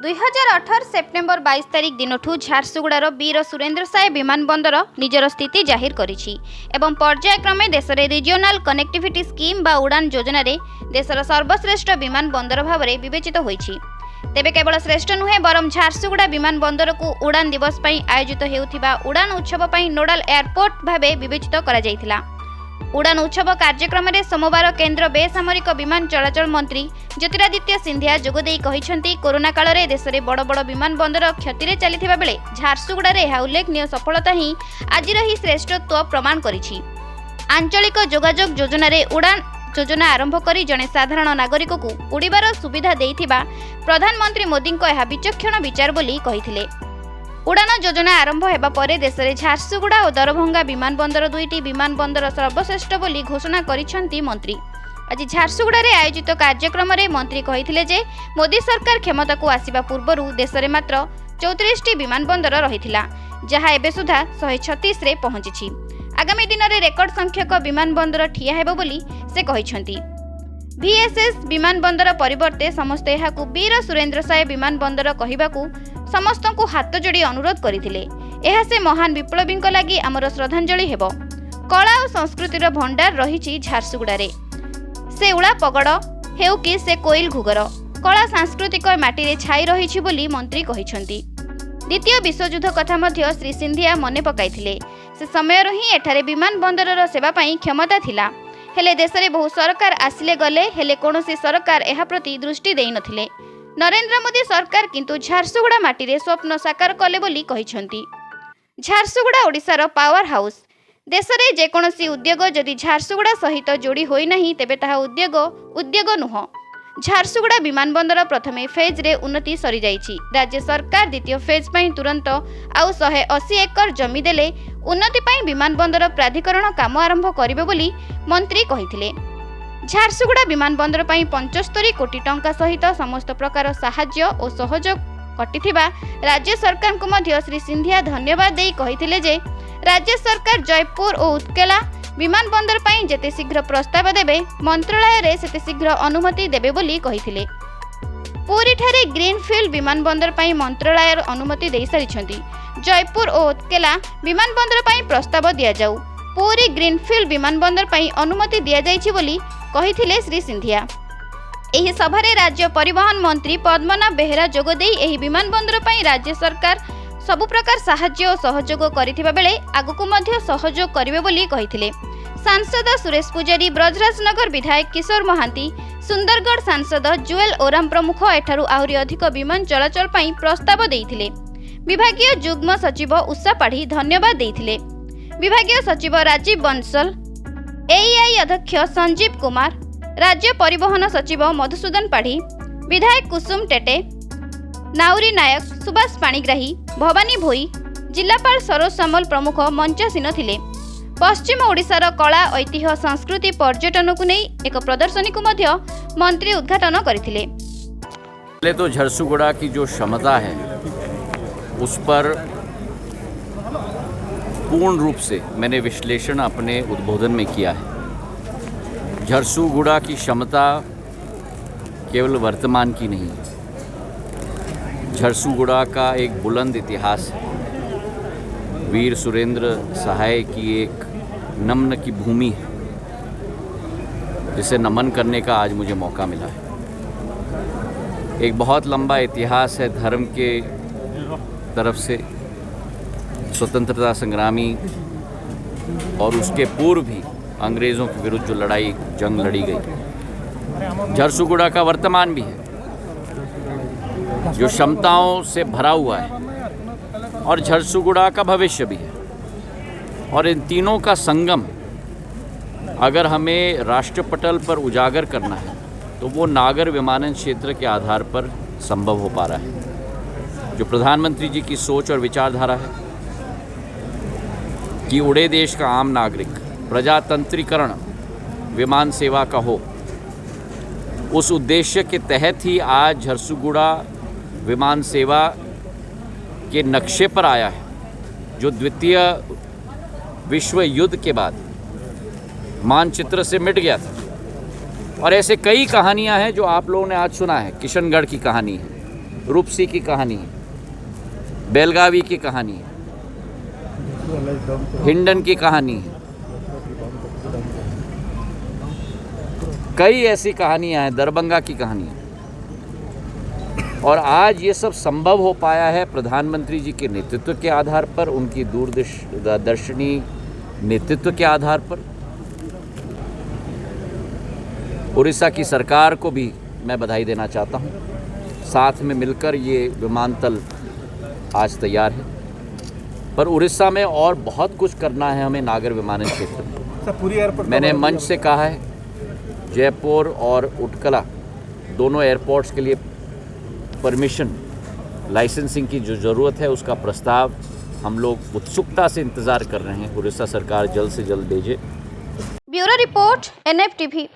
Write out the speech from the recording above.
2018 September 22 तारिख दिनठू झारसुगुड़ार वीर सुरेंद्र साय विमानबंदर निजर स्थिति जाहिर करिछि एवं पर्यायक्रमे देशर रिजियोनाल कनेक्टिविटी स्कीम बा उड़ान योजना रे देशर सर्वश्रेष्ठ विमानबंदर भाव में विवेचित होइछि। तेबे केवल श्रेष्ठ नुहे बरम झारसुगुड़ा विमानबंदर को उड़ान दिवस पई आयोजित हेउथिबा उड़ान उत्सव पई नोडाल एयरपोर्ट भावे विवेचित करा जायथिला। उड़ान उत्सव कार्यक्रम में सोमवार केंद्र बेसामरिक विमान चलाचल मंत्री ज्योतिरादित्य सिंधिया जोगदेई कहिसेंति कोरोना काल रे देश में बड़ बड़ विमान बंदर क्षति रे चलिथिबा बेले झारसुगुड़ा रे यह उल्लेखनीय सफलता ही आजिर ही श्रेष्ठत्व प्रमाण करिछि। आंचलिक जोगाजोग योजना रे उड़ान योजना आरंभ करी जने साधारण नागरिक को उड़ीबार सुविधा देइथिबा प्रधानमंत्री मोदी को यह विचक्षण विचार बोली कहिथिले। उड़ान योजना आरंभ हेबा परे देश में झारसुगुड़ा और दरभंगा विमानबंदर दुईटी विमानबंदर सर्वश्रेष्ठ बोली घोषणा करिसेंति मंत्री। आज झारसुगुड़ा रे आयोजित कार्यक्रम में मंत्री कहिथिले जे मोदी सरकार क्षमता को आसिबा पूर्वरु देश में मात्र 34टी विमानबंदर रहिथिला जहा एबे सुधा 136 रे पहुंचिछि। आगामी दिन में रेकर्ड संख्यक विमानबंदर ठिया हेबो बोली से कहिसेंति। VSS विमानबंदर परिवर्ते समस्त एहाकू वीर सुरेंद्र साय विमानबंदर कहिबाकू समस्त को हाथ जोड़ी अनुरोध करथिले। एहा से महान विप्लवी लगी आमर श्रद्धांजलि हेबो। कला और संस्कृतिर भंडार रहिछि झारसुगुड़ा रे। से उड़ा पगड़ हेउ कि से कोइल घुगर कला सांस्कृतिक माटी रे छाई रहिछि बोली मंत्री कहिसेंति। द्वितीय विश्वयुद्ध कथा मध्य श्री सिंधिया मने पकाइथिले। से समय ही एठारे विमानबंदरर सेवा पई क्षमता थिला हेले देश में बहु सरकार आसिले गले हेले कौनसी सरकार एहा प्रति दृष्टि देई नथिले। नरेंद्र मोदी सरकार किंतु झारसुगुड़ा माटी रे स्वप्न साकार कले बोली कहिसेंति। झारसुगुड़ा ओडिशार पावर हाउस। देश में जेकोसी उद्योग जदि झारसुगुड़ा सहित जोड़ी होई नहीं तेबे ताहा उद्योग नुह। झारसुगुड़ा विमानबंदर प्रथमे फेज रे उन्नति सरी जाइछि। राज्य सरकार द्वितीय फेज पई तुरंत आउ 180 एकर जमी देले उन्नति पई विमानबंदर प्राधिकरण काम आरंभ करिवे बोली मंत्री कहिथिले। झारसुगुड़ा विमानबंदर पई 75 कोटी टंका सहित समस्त प्रकार साहाय्य और सहयोग कटिथिबा राज्य सरकार को मध्य श्री सिंधिया धन्यवाद देई कहिथिले जे राज्य सरकार जयपुर और उत्केला विमानबंदर पई जेते शीघ्र प्रस्ताव देबे मंत्रालय रे सेते शीघ्र अनुमति देबे बोली कहिथिले। पुरी ठारे ग्रीनफील्ड विमानबंदर पई मंत्रालय अनुमति देई सारिछंती। जयपुर और उत्केला विमानबंदर पई प्रस्ताव दिया जाऊ। पुरी ग्रीनफील्ड विमानबंदर पई अनुमति दिया जाइछि बोली कहिथिले श्री सिंधिया। एही सभारे राज्य परिवहन मंत्री पद्मनाभ बेहेरा जोगदेई एही विमानबंदर पई राज्य सरकार सबु प्रकार साहाय्य और सहयोग करिथिबा बेले आगुकु मध्य सहयोग करिवे बोली कहिथिले। सांसद सुरेश पुजारी, ब्रजराजनगर विधायक किशोर महांती, सुंदरगढ़ सांसद जुएल ओराम प्रमुख एठारु आहुरी अधिक विमान चलाचल पई प्रस्ताव देइथिले। विभागीय जुग्म सचिव उषा पाढ़ी धन्यवाद देइथिले। विभागीय सचिव राजीव बंसल, AEI अध्यक्ष संजीव कुमार, राज्य परिवहन सचिव मधुसूदन पाढ़ी, विधायक कुसुम टेटे, नाउरी नायक, सुभाष पाणिग्राही, भवानी भोई, जिलापाल सरोज सामल प्रमुख मंचासीन थिले। पश्चिम ओडिशार कला, ऐतिह्य, संस्कृति, पर्यटन को नहीं एक प्रदर्शनी को मध्य मंत्री उद्घाटन करथिले। पहले तो झारसुगुड़ा की जो क्षमता है उस पर पूर्ण रूप से मैंने विश्लेषण अपने उद्बोधन में किया है। झारसुगुड़ा की क्षमता केवल वर्तमान की नहीं, झारसुगुड़ा का एक बुलंद इतिहास है। वीर सुरेंद्र साय की एक नमन की भूमि है जिसे नमन करने का आज मुझे मौका मिला है। एक बहुत लंबा इतिहास है धर्म के तरफ से, स्वतंत्रता संग्रामी और उसके पूर्व भी अंग्रेज़ों के विरुद्ध जो जंग लड़ी गई। झारसुगुड़ा का वर्तमान भी है जो क्षमताओं से भरा हुआ है और झारसुगुड़ा का भविष्य भी है। और इन तीनों का संगम अगर हमें राष्ट्रपटल पर उजागर करना है तो वो नागर विमानन क्षेत्र के आधार पर संभव हो पा रहा है। जो प्रधानमंत्री जी की सोच और विचारधारा है कि उड़े देश का आम नागरिक, प्रजातंत्रीकरण विमान सेवा का हो, उस उद्देश्य के तहत ही आज झारसुगुड़ा विमान सेवा के नक्शे पर आया है, जो द्वितीय विश्व युद्ध के बाद मानचित्र से मिट गया था। और ऐसे कई कहानियां हैं जो आप लोगों ने आज सुना है। किशनगढ़ की कहानी है, रूपसी की कहानी है, बेलगावी की कहानी है, हिंडन की कहानी है, कई ऐसी कहानियां हैं, दरभंगा की कहानी है। और आज ये सब संभव हो पाया है प्रधानमंत्री जी के नेतृत्व के आधार पर, उनकी दूरदर्शनी नेतृत्व के आधार पर। उड़ीसा की सरकार को भी मैं बधाई देना चाहता हूँ। साथ में मिलकर ये विमानतल आज तैयार है, पर उड़ीसा में और बहुत कुछ करना है हमें नागर विमानन क्षेत्र में। पूरी एयरपोर्ट मैंने मंच से कहा है, जयपुर और उटकला दोनों एयरपोर्ट्स के लिए परमिशन, लाइसेंसिंग की जो ज़रूरत है उसका प्रस्ताव हम लोग उत्सुकता से इंतज़ार कर रहे हैं। उड़ीसा सरकार जल्द से जल्द भेजे। Bureau report NF TV।